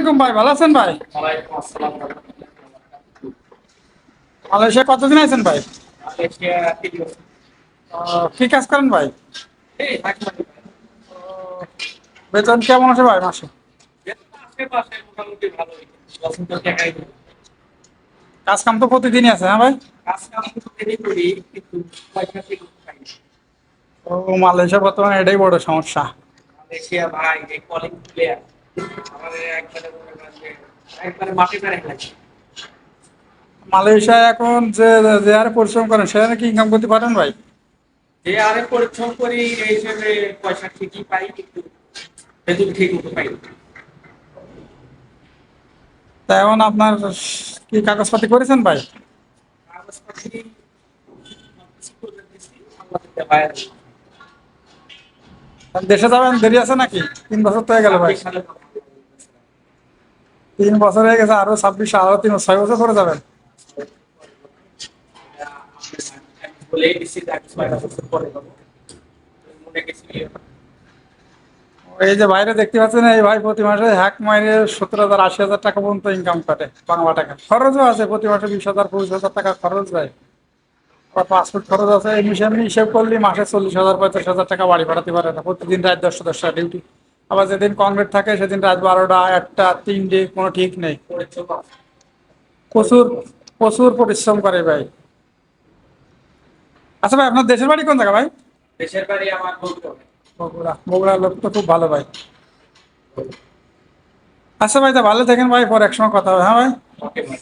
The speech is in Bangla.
আলাইকুম ভাই, ভালো আছেন ভাই? ওয়ালাইকুম আসসালাম। মালয়েশিয়া কতদিন আছেন ভাই? মালয়েশিয়া 3 বছর। কি কাজ করেন ভাই? এই থাকি মানে বেতন কেমন আছে ভাই মাসে? বেতন আশেপাশে মোটামুটি ভালোই। পছন্দ টাকাই দিই। কাজ কাম তো প্রতিদিনই আছে, হ্যাঁ ভাই? কাজ কাম তো দেরি করি কিন্তু পয়সা ঠিক পাই না। ও, মালয়েশিয়া বর্তমানে এটাই বড় সমস্যা। মালয়েশিয়া ভাই এই কলিং প্লেয়ার আমাদের একবারে মনে করেন যে একবারে মাটি পেরে লাগছে। মালয়েশিয়া এখন যে যে হারে পরিশ্রম করেন সে হারে কি ইনকাম করতে পারেন ভাই? যে আরে পরিশ্রম করি এই হিসেবে পয়সা ঠিকই পাই কিন্তু বেতন ঠিক মতো পাই না। তা এখন আপনার কি কাগজপাতি করেছেন ভাই? কাগজপাতি সবকিছু করে দিছি, আল্লাহ দিতে পারে। দেশে যাবেন দেরি আছে নাকি? 3 বছর তো হয়ে গেল ভাই। 26 সালে 3 বছর হয়ে গেছে, আরো 26, আরো 6 বছর পরে যাবেন। বলেই দিচ্ছি যে 6 বছর পরে যাবো। মনে গেছি এই যে বাইরে দেখতে পাচ্ছেন, এই ভাই প্রতি মাসে হ্যাক মাইরে 70,000 80,000 টাকা পর্যন্ত ইনকাম করে বাংলা টাকা। খরচও আছে, প্রতি মাসে 20,000 25,000 টাকা খরচ যায়। আবার পাসপোর্ট খরচ আছে, এই এমনি হিসেব করলে মাসে 40,000 45,000 টাকা বাড়ি পাঠাতে পারে না। প্রতিদিন রাত 10টা ডিউটি। আবার যেদিন কংগ্রেস থাকে সেদিন রাত 12টা 1টা 3টে, কোনো ঠিক নেই। পড়েছো। প্রচুর প্রচুর পরিশ্রম করে ভাই। আচ্ছা ভাই, আপনার দেশের বাড়ি কোন জায়গা ভাই? দেশের বাড়ি আমার বলতে হবে। বগুড়া। বগুড়ার লোক তো খুব ভালো ভাই। আচ্ছা ভাই, তা ভালো থাকেন ভাই, পরে একসময় কথা হবে, হ্যাঁ ভাই? ওকে ভাই।